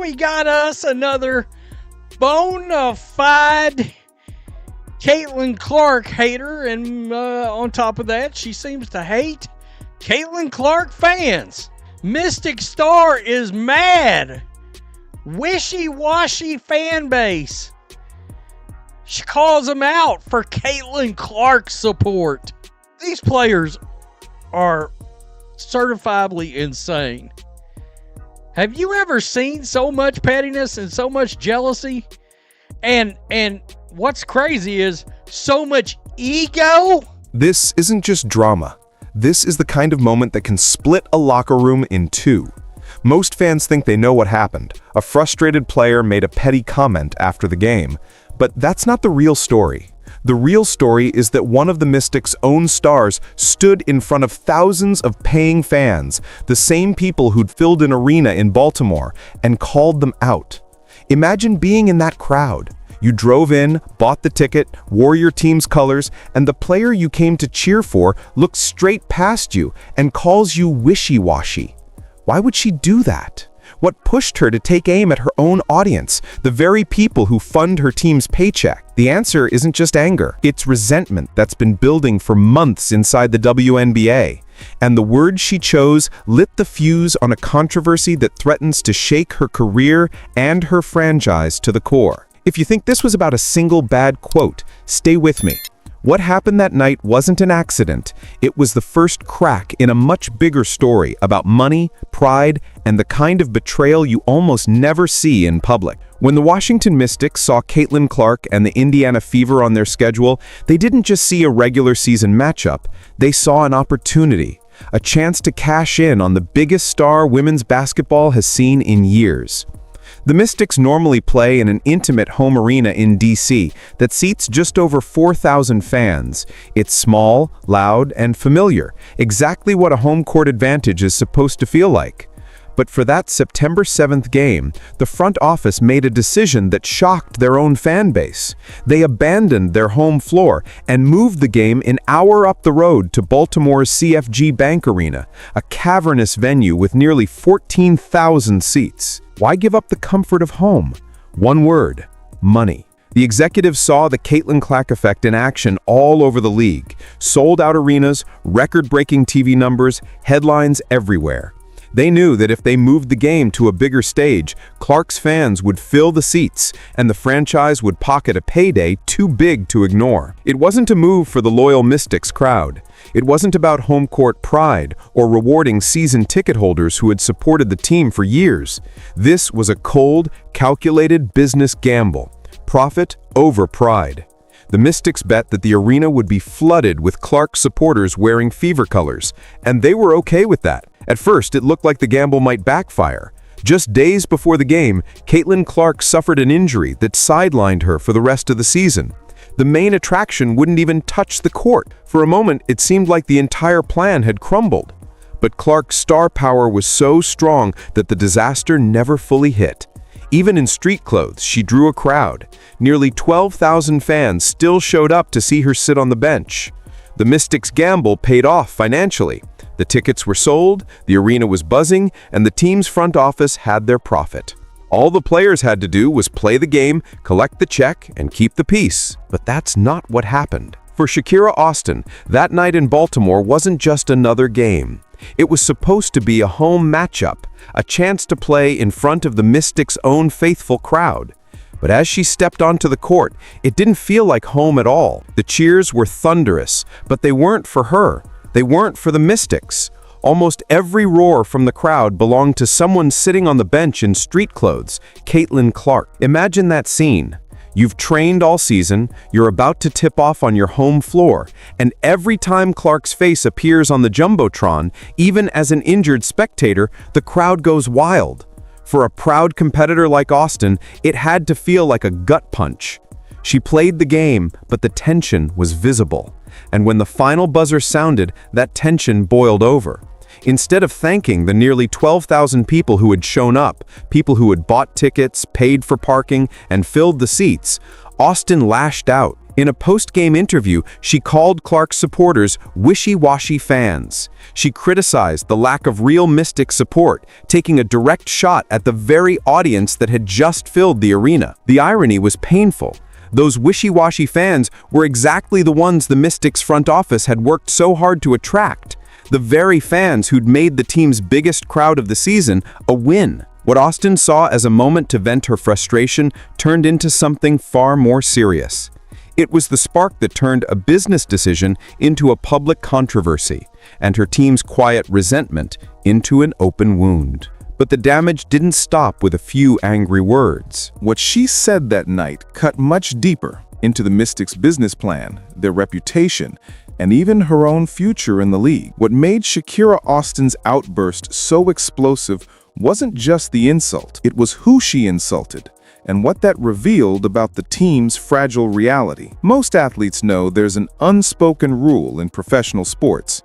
we got us another bona fide Caitlin Clark hater, and on top of that, she seems to hate Caitlin Clark fans. Mystic Star is mad. Wishy-washy fan base. She calls them out for Caitlin Clark support. These players are certifiably insane. Have you ever seen so much pettiness and so much jealousy? And what's crazy is so much ego? This isn't just drama. This is the kind of moment that can split a locker room in two. Most fans think they know what happened. A frustrated player made a petty comment after the game. But that's not the real story. The real story is that one of the Mystics' own stars stood in front of thousands of paying fans, the same people who'd filled an arena in Baltimore, and called them out. Imagine being in that crowd. You drove in, bought the ticket, wore your team's colors, and the player you came to cheer for looks straight past you and calls you wishy-washy. Why would she do that? What pushed her to take aim at her own audience, the very people who fund her team's paycheck? The answer isn't just anger. It's resentment that's been building for months inside the WNBA. And the words she chose lit the fuse on a controversy that threatens to shake her career and her franchise to the core. If you think this was about a single bad quote, stay with me. What happened that night wasn't an accident. It was the first crack in a much bigger story about money, pride, and the kind of betrayal you almost never see in public. When the Washington Mystics saw Caitlin Clark and the Indiana Fever on their schedule, they didn't just see a regular season matchup. They saw an opportunity, a chance to cash in on the biggest star women's basketball has seen in years. The Mystics normally play in an intimate home arena in D.C. that seats just over 4,000 fans. It's small, loud, and familiar, exactly what a home court advantage is supposed to feel like. But for that September 7th game, the front office made a decision that shocked their own fan base. They abandoned their home floor and moved the game an hour up the road to Baltimore's CFG Bank Arena, a cavernous venue with nearly 14,000 seats. Why give up the comfort of home? One word: money. The executives saw the Caitlin Clark effect in action all over the league. Sold-out arenas, record-breaking TV numbers, headlines everywhere. They knew that if they moved the game to a bigger stage, Clark's fans would fill the seats, and the franchise would pocket a payday too big to ignore. It wasn't a move for the loyal Mystics crowd. It wasn't about home court pride or rewarding season ticket holders who had supported the team for years. This was a cold, calculated business gamble. Profit over pride. The Mystics bet that the arena would be flooded with Clark supporters wearing Fever colors, and they were okay with that. At first, it looked like the gamble might backfire. Just days before the game, Caitlin Clark suffered an injury that sidelined her for the rest of the season. The main attraction wouldn't even touch the court. For a moment, it seemed like the entire plan had crumbled. But Clark's star power was so strong that the disaster never fully hit. Even in street clothes, she drew a crowd. Nearly 12,000 fans still showed up to see her sit on the bench. The Mystics' gamble paid off financially. The tickets were sold, the arena was buzzing, and the team's front office had their profit. All the players had to do was play the game, collect the check, and keep the peace. But that's not what happened. For Shakira Austin, that night in Baltimore wasn't just another game. It was supposed to be a home matchup, a chance to play in front of the Mystics' own faithful crowd. But as she stepped onto the court, it didn't feel like home at all. The cheers were thunderous, but they weren't for her. They weren't for the Mystics. Almost every roar from the crowd belonged to someone sitting on the bench in street clothes, Caitlin Clark. Imagine that scene. You've trained all season, you're about to tip off on your home floor, and every time Clark's face appears on the Jumbotron, even as an injured spectator, the crowd goes wild. For a proud competitor like Austin, it had to feel like a gut punch. She played the game, but the tension was visible. And when the final buzzer sounded, that tension boiled over. Instead of thanking the nearly 12,000 people who had shown up, people who had bought tickets, paid for parking, and filled the seats, Austin lashed out. In a post-game interview, she called Clark's supporters wishy-washy fans. She criticized the lack of real Mystic support, taking a direct shot at the very audience that had just filled the arena. The irony was painful. Those wishy-washy fans were exactly the ones the Mystics front office had worked so hard to attract. The very fans who'd made the team's biggest crowd of the season a win. What Austin saw as a moment to vent her frustration turned into something far more serious. It was the spark that turned a business decision into a public controversy, and her team's quiet resentment into an open wound. But the damage didn't stop with a few angry words. What she said that night cut much deeper into the Mystics' business plan, their reputation, and even her own future in the league. What made Shakira Austin's outburst so explosive wasn't just the insult, it was who she insulted, and what that revealed about the team's fragile reality. Most athletes know there's an unspoken rule in professional sports.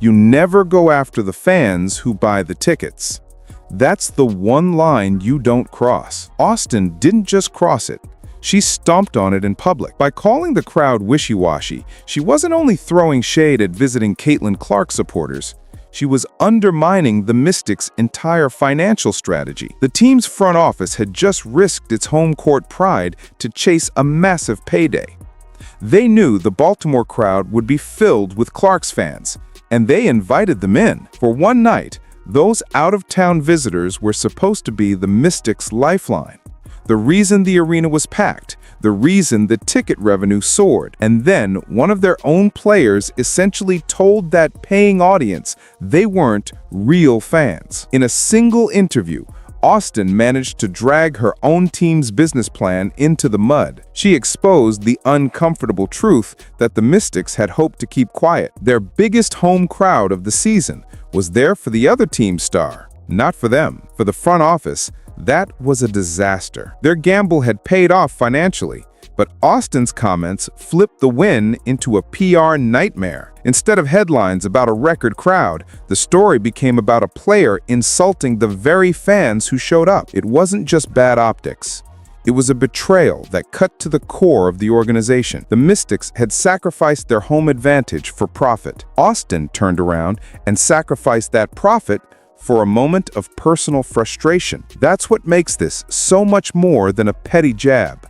You never go after the fans who buy the tickets. That's the one line you don't cross. Austin didn't just cross it. She stomped on it in public. By calling the crowd wishy-washy, she wasn't only throwing shade at visiting Caitlin Clark supporters, she was undermining the Mystics' entire financial strategy. The team's front office had just risked its home court pride to chase a massive payday. They knew the Baltimore crowd would be filled with Clark's fans, and they invited them in. For one night, those out-of-town visitors were supposed to be the Mystics' lifeline. The reason the arena was packed, the reason the ticket revenue soared. And then one of their own players essentially told that paying audience they weren't real fans. In a single interview, Austin managed to drag her own team's business plan into the mud. She exposed the uncomfortable truth that the Mystics had hoped to keep quiet. Their biggest home crowd of the season was there for the other team's star, not for them. For the front office, that was a disaster. Their gamble had paid off financially, but Austin's comments flipped the win into a PR nightmare. Instead of headlines about a record crowd, the story became about a player insulting the very fans who showed up. It wasn't just bad optics. It was a betrayal that cut to the core of the organization. The Mystics had sacrificed their home advantage for profit. Austin turned around and sacrificed that profit for a moment of personal frustration. That's what makes this so much more than a petty jab.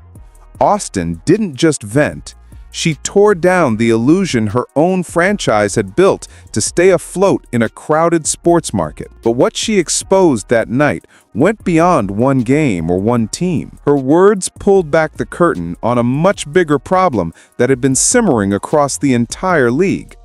Austin didn't just vent, she tore down the illusion her own franchise had built to stay afloat in a crowded sports market. But what she exposed that night went beyond one game or one team. Her words pulled back the curtain on a much bigger problem that had been simmering across the entire league.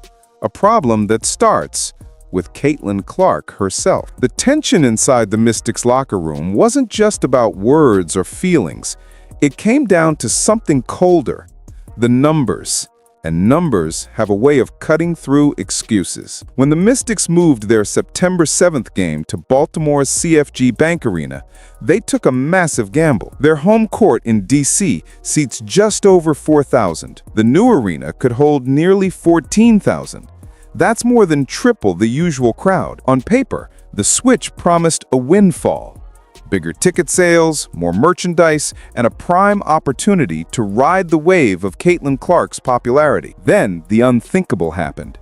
A problem that starts with Caitlin Clark herself. The tension inside the Mystics locker room wasn't just about words or feelings. It came down to something colder, the numbers. And numbers have a way of cutting through excuses. When the Mystics moved their September 7th game to Baltimore's CFG Bank Arena, they took a massive gamble. Their home court in DC seats just over 4,000. The new arena could hold nearly 14,000. That's more than triple the usual crowd. On paper, the switch promised a windfall. Bigger ticket sales, more merchandise, and a prime opportunity to ride the wave of Caitlin Clark's popularity. Then the unthinkable happened.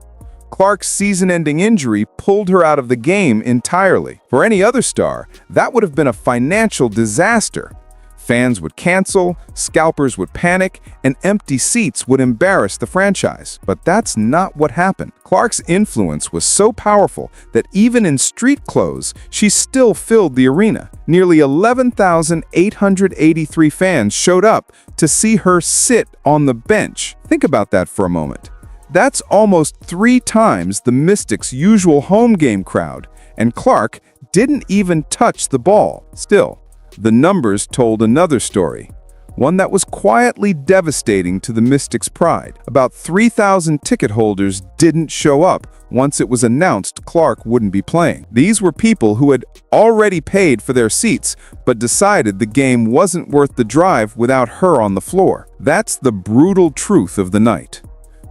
Clark's season-ending injury pulled her out of the game entirely. For any other star, that would have been a financial disaster. Fans would cancel, scalpers would panic, and empty seats would embarrass the franchise. But that's not what happened. Clark's influence was so powerful that even in street clothes, she still filled the arena. Nearly 11,883 fans showed up to see her sit on the bench. Think about that for a moment. That's almost 3 times the Mystics' usual home game crowd, and Clark didn't even touch the ball. Still, the numbers told another story, one that was quietly devastating to the Mystics' pride. About 3,000 ticket holders didn't show up once it was announced Clark wouldn't be playing. These were people who had already paid for their seats, but decided the game wasn't worth the drive without her on the floor. That's the brutal truth of the night.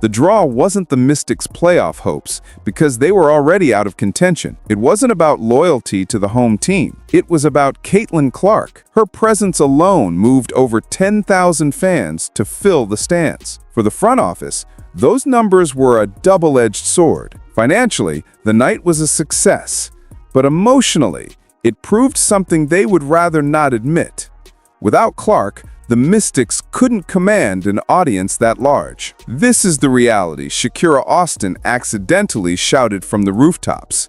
The draw wasn't the Mystics' playoff hopes, because they were already out of contention. It wasn't about loyalty to the home team. It was about Caitlin Clark. Her presence alone moved over 10,000 fans to fill the stands. For the front office, those numbers were a double-edged sword. Financially, the night was a success, but emotionally, it proved something they would rather not admit. Without Clark, the Mystics couldn't command an audience that large. This is the reality Shakira Austin accidentally shouted from the rooftops.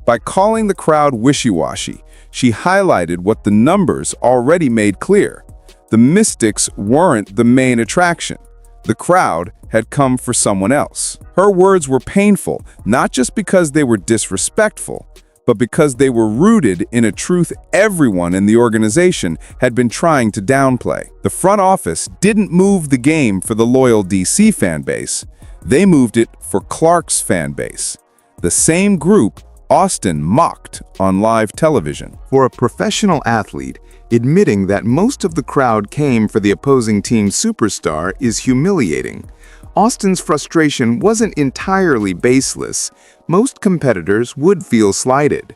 By calling the crowd wishy-washy, she highlighted what the numbers already made clear. The Mystics weren't the main attraction. The crowd had come for someone else. Her words were painful, not just because they were disrespectful, but because they were rooted in a truth everyone in the organization had been trying to downplay. The front office didn't move the game for the loyal DC fan base. They moved it for Clark's fan base, the same group Austin mocked on live television. For a professional athlete, admitting that most of the crowd came for the opposing team's superstar is humiliating. Austin's frustration wasn't entirely baseless. Most competitors would feel slighted.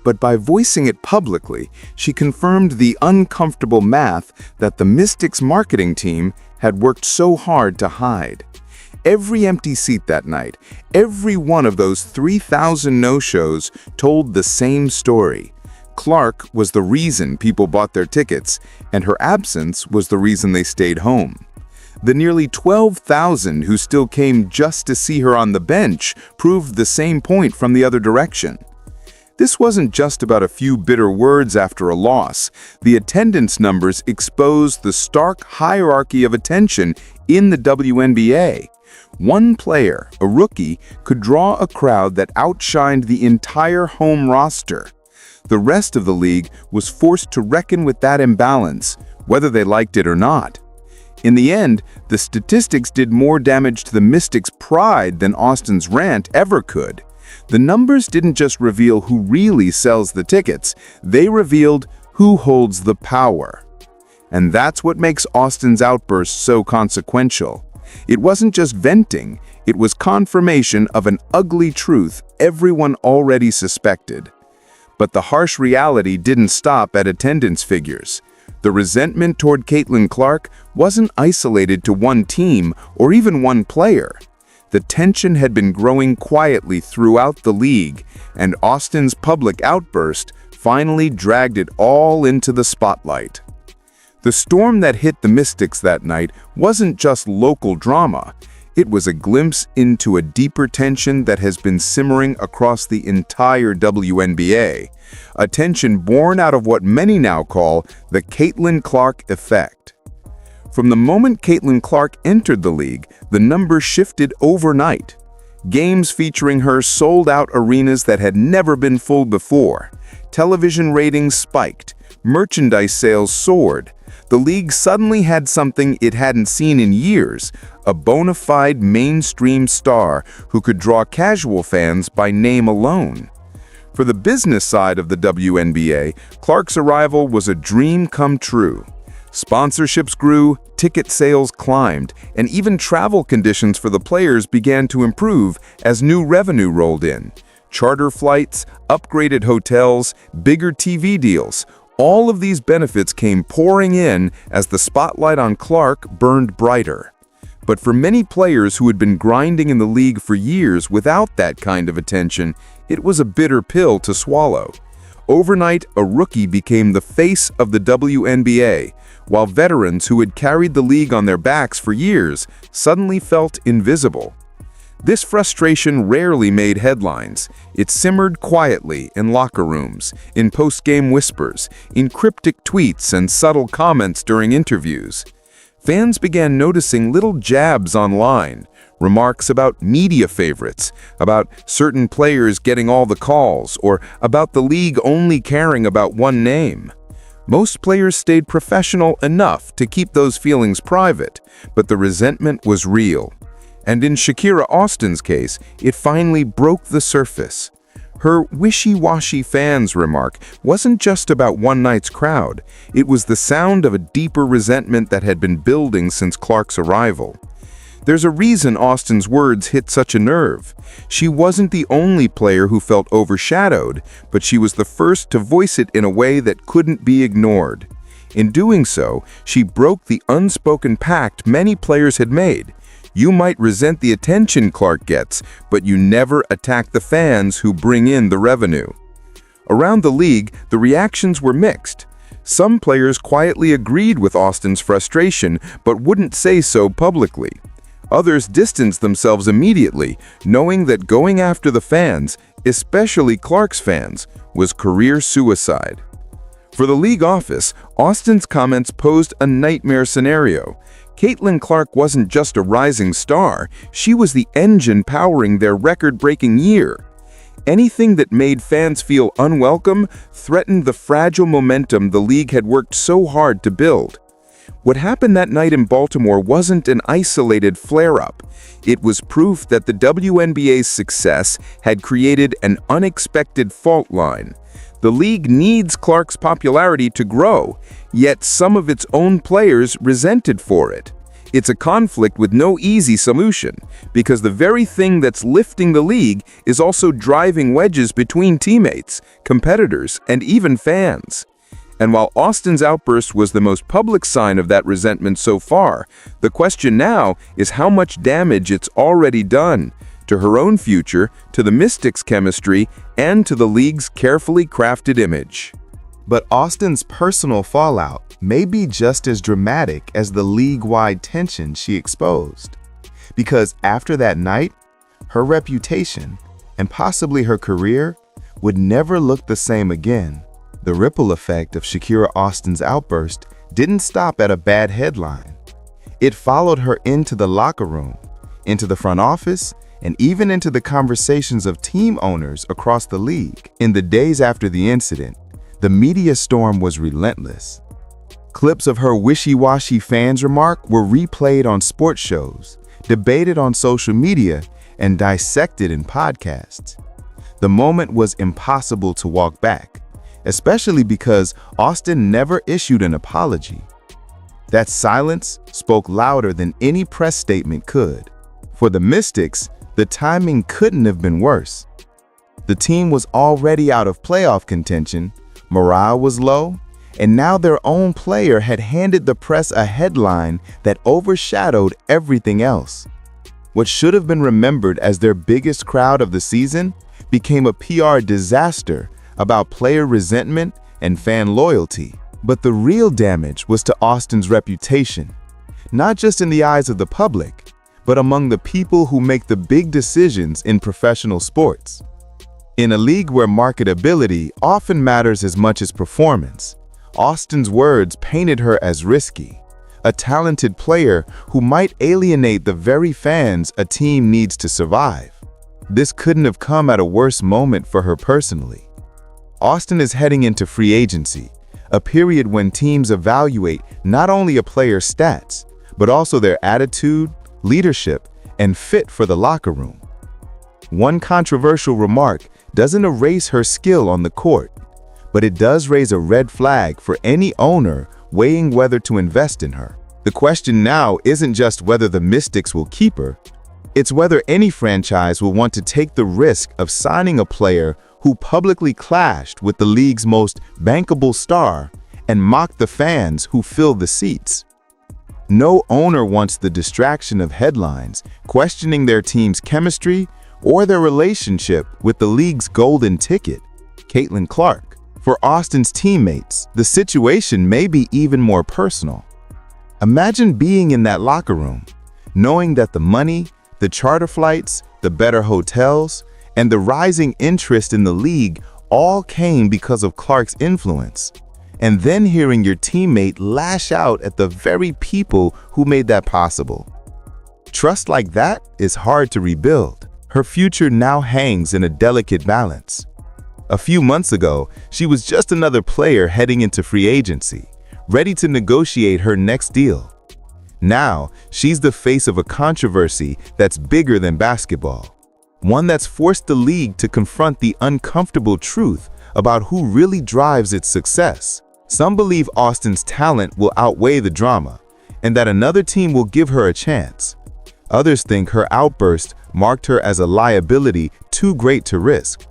But by voicing it publicly, she confirmed the uncomfortable math that the Mystics marketing team had worked so hard to hide. Every empty seat that night, every one of those 3,000 no-shows told the same story. Clark was the reason people bought their tickets, and her absence was the reason they stayed home. The nearly 12,000 who still came just to see her on the bench proved the same point from the other direction. This wasn't just about a few bitter words after a loss. The attendance numbers exposed the stark hierarchy of attention in the WNBA. One player, a rookie, could draw a crowd that outshined the entire home roster. The rest of the league was forced to reckon with that imbalance, whether they liked it or not. In the end, the statistics did more damage to the Mystics' pride than Austin's rant ever could. The numbers didn't just reveal who really sells the tickets, they revealed who holds the power. And that's what makes Austin's outburst so consequential. It wasn't just venting, it was confirmation of an ugly truth everyone already suspected. But the harsh reality didn't stop at attendance figures. The resentment toward Caitlin Clark wasn't isolated to one team or even one player. The tension had been growing quietly throughout the league, and Austin's public outburst finally dragged it all into the spotlight. The storm that hit the Mystics that night wasn't just local drama. It was a glimpse into a deeper tension that has been simmering across the entire WNBA, a tension born out of what many now call the Caitlin Clark effect. From the moment Caitlin Clark entered the league, the numbers shifted overnight. Games featuring her sold out arenas that had never been full before. Television ratings spiked. Merchandise sales soared. The league suddenly had something it hadn't seen in years, a bona fide mainstream star who could draw casual fans by name alone. For the business side of the WNBA, Clark's arrival was a dream come true. Sponsorships grew, ticket sales climbed, and even travel conditions for the players began to improve as new revenue rolled in. Charter flights, upgraded hotels, bigger TV deals. All of these benefits came pouring in as the spotlight on Clark burned brighter. But for many players who had been grinding in the league for years without that kind of attention, it was a bitter pill to swallow. Overnight, a rookie became the face of the WNBA, while veterans who had carried the league on their backs for years suddenly felt invisible. This frustration rarely made headlines. It simmered quietly in locker rooms, in post-game whispers, in cryptic tweets and subtle comments during interviews. Fans began noticing little jabs online, remarks about media favorites, about certain players getting all the calls, or about the league only caring about one name. Most players stayed professional enough to keep those feelings private, but the resentment was real. And in Shakira Austin's case, it finally broke the surface. Her wishy-washy fans remark wasn't just about one night's crowd. It was the sound of a deeper resentment that had been building since Clark's arrival. There's a reason Austin's words hit such a nerve. She wasn't the only player who felt overshadowed, but she was the first to voice it in a way that couldn't be ignored. In doing so, she broke the unspoken pact many players had made. You might resent the attention Clark gets, but you never attack the fans who bring in the revenue. Around the league, the reactions were mixed. Some players quietly agreed with Austin's frustration, but wouldn't say so publicly. Others distanced themselves immediately, knowing that going after the fans, especially Clark's fans, was career suicide. For the league office, Austin's comments posed a nightmare scenario. Caitlin Clark wasn't just a rising star, she was the engine powering their record-breaking year. Anything that made fans feel unwelcome threatened the fragile momentum the league had worked so hard to build. What happened that night in Baltimore wasn't an isolated flare-up. It was proof that the WNBA's success had created an unexpected fault line. The league needs Clark's popularity to grow, yet some of its own players resented for it. It's a conflict with no easy solution, because the very thing that's lifting the league is also driving wedges between teammates, competitors, and even fans. And while Austin's outburst was the most public sign of that resentment so far, the question now is how much damage it's already done to her own future, to the Mystics' chemistry, and to the league's carefully crafted image. But Austin's personal fallout may be just as dramatic as the league-wide tension she exposed. Because after that night, her reputation, and possibly her career, would never look the same again. The ripple effect of Shakira Austin's outburst didn't stop at a bad headline. It followed her into the locker room, into the front office, and even into the conversations of team owners across the league. In the days after the incident, the media storm was relentless. Clips of her wishy-washy fans' remark were replayed on sports shows, debated on social media, and dissected in podcasts. The moment was impossible to walk back, especially because Austin never issued an apology. That silence spoke louder than any press statement could. For the Mystics, the timing couldn't have been worse. The team was already out of playoff contention, morale was low, and now their own player had handed the press a headline that overshadowed everything else. What should have been remembered as their biggest crowd of the season became a PR disaster about player resentment and fan loyalty. But the real damage was to Austin's reputation, not just in the eyes of the public, but among the people who make the big decisions in professional sports. In a league where marketability often matters as much as performance, Austin's words painted her as risky, a talented player who might alienate the very fans a team needs to survive. This couldn't have come at a worse moment for her personally. Austin is heading into free agency, a period when teams evaluate not only a player's stats, but also their attitude, leadership, and fit for the locker room. One controversial remark doesn't erase her skill on the court, but it does raise a red flag for any owner weighing whether to invest in her. The question now isn't just whether the Mystics will keep her, it's whether any franchise will want to take the risk of signing a player who publicly clashed with the league's most bankable star and mocked the fans who filled the seats. No owner wants the distraction of headlines questioning their team's chemistry or their relationship with the league's golden ticket, Caitlin Clark. For Austin's teammates, the situation may be even more personal. Imagine being in that locker room, knowing that the money, the charter flights, the better hotels, and the rising interest in the league all came because of Clark's influence. And then hearing your teammate lash out at the very people who made that possible. Trust like that is hard to rebuild. Her future now hangs in a delicate balance. A few months ago, she was just another player heading into free agency, ready to negotiate her next deal. Now, she's the face of a controversy that's bigger than basketball. One that's forced the league to confront the uncomfortable truth about who really drives its success. Some believe Austin's talent will outweigh the drama, and that another team will give her a chance. Others think her outburst marked her as a liability too great to risk.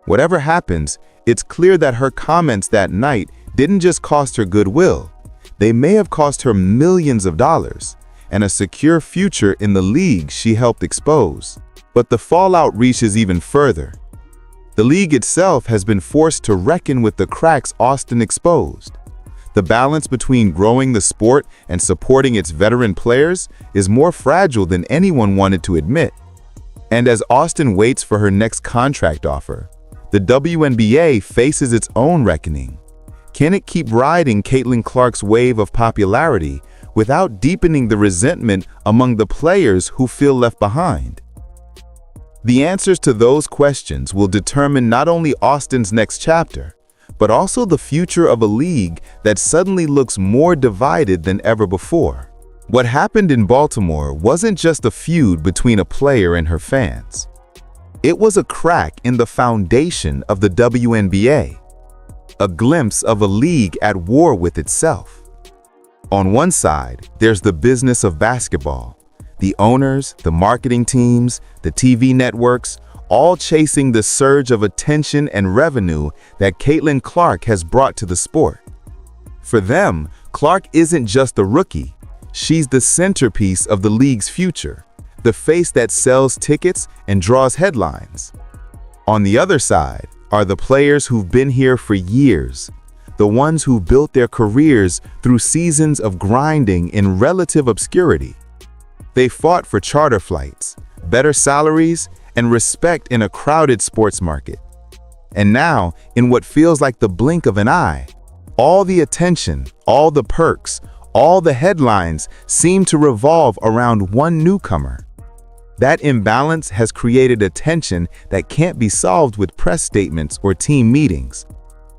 Whatever happens, it's clear that her comments that night didn't just cost her goodwill. They may have cost her millions of dollars and a secure future in the league she helped expose. But the fallout reaches even further. The league itself has been forced to reckon with the cracks Austin exposed. The balance between growing the sport and supporting its veteran players is more fragile than anyone wanted to admit. And as Austin waits for her next contract offer, the WNBA faces its own reckoning. Can it keep riding Caitlin Clark's wave of popularity without deepening the resentment among the players who feel left behind? The answers to those questions will determine not only Austin's next chapter, but also the future of a league that suddenly looks more divided than ever before. What happened in Baltimore wasn't just a feud between a player and her fans. It was a crack in the foundation of the WNBA, a glimpse of a league at war with itself. On one side, there's the business of basketball, the owners, the marketing teams, the TV networks, all chasing the surge of attention and revenue that Caitlin Clark has brought to the sport. For them, Clark isn't just a rookie. She's the centerpiece of the league's future, the face that sells tickets and draws headlines. On the other side are the players who've been here for years, the ones who built their careers through seasons of grinding in relative obscurity. They fought for charter flights, better salaries, and respect in a crowded sports market. And now, in what feels like the blink of an eye, all the attention, all the perks, all the headlines seem to revolve around one newcomer. That imbalance has created a tension that can't be solved with press statements or team meetings.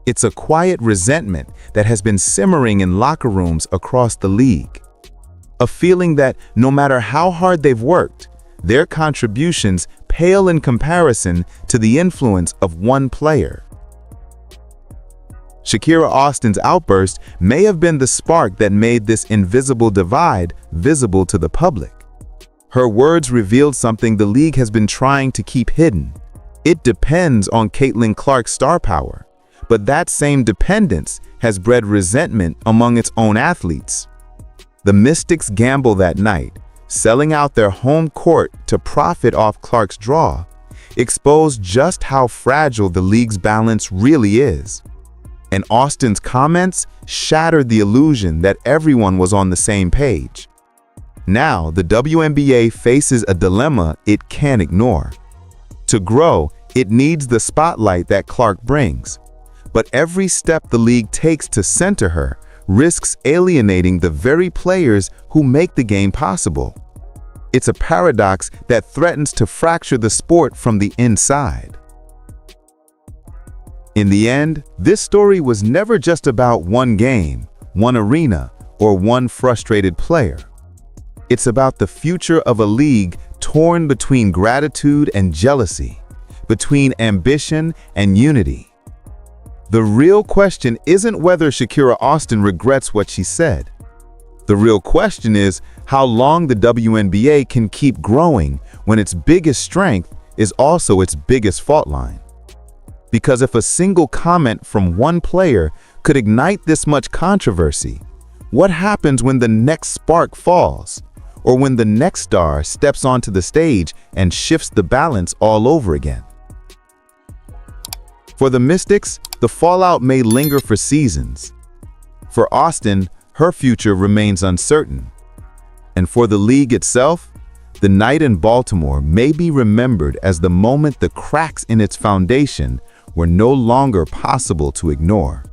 It's a quiet resentment that has been simmering in locker rooms across the league. A feeling that no matter how hard they've worked, their contributions pale in comparison to the influence of one player. Shakira Austin's outburst may have been the spark that made this invisible divide visible to the public. Her words revealed something the league has been trying to keep hidden. It depends on Caitlin Clark's star power, but that same dependence has bred resentment among its own athletes. The Mystics' gamble that night, selling out their home court to profit off Clark's draw, exposed just how fragile the league's balance really is. And Austin's comments shattered the illusion that everyone was on the same page. Now, the WNBA faces a dilemma it can't ignore. To grow, it needs the spotlight that Clark brings. But every step the league takes to center her risks alienating the very players who make the game possible. It's a paradox that threatens to fracture the sport from the inside. In the end, this story was never just about one game, one arena, or one frustrated player. It's about the future of a league torn between gratitude and jealousy, between ambition and unity. The real question isn't whether Shakira Austin regrets what she said. The real question is how long the WNBA can keep growing when its biggest strength is also its biggest fault line. Because if a single comment from one player could ignite this much controversy, what happens when the next spark falls? Or when the next star steps onto the stage and shifts the balance all over again? For the Mystics, the fallout may linger for seasons. For Austin, her future remains uncertain. And for the league itself, the night in Baltimore may be remembered as the moment the cracks in its foundation were no longer possible to ignore.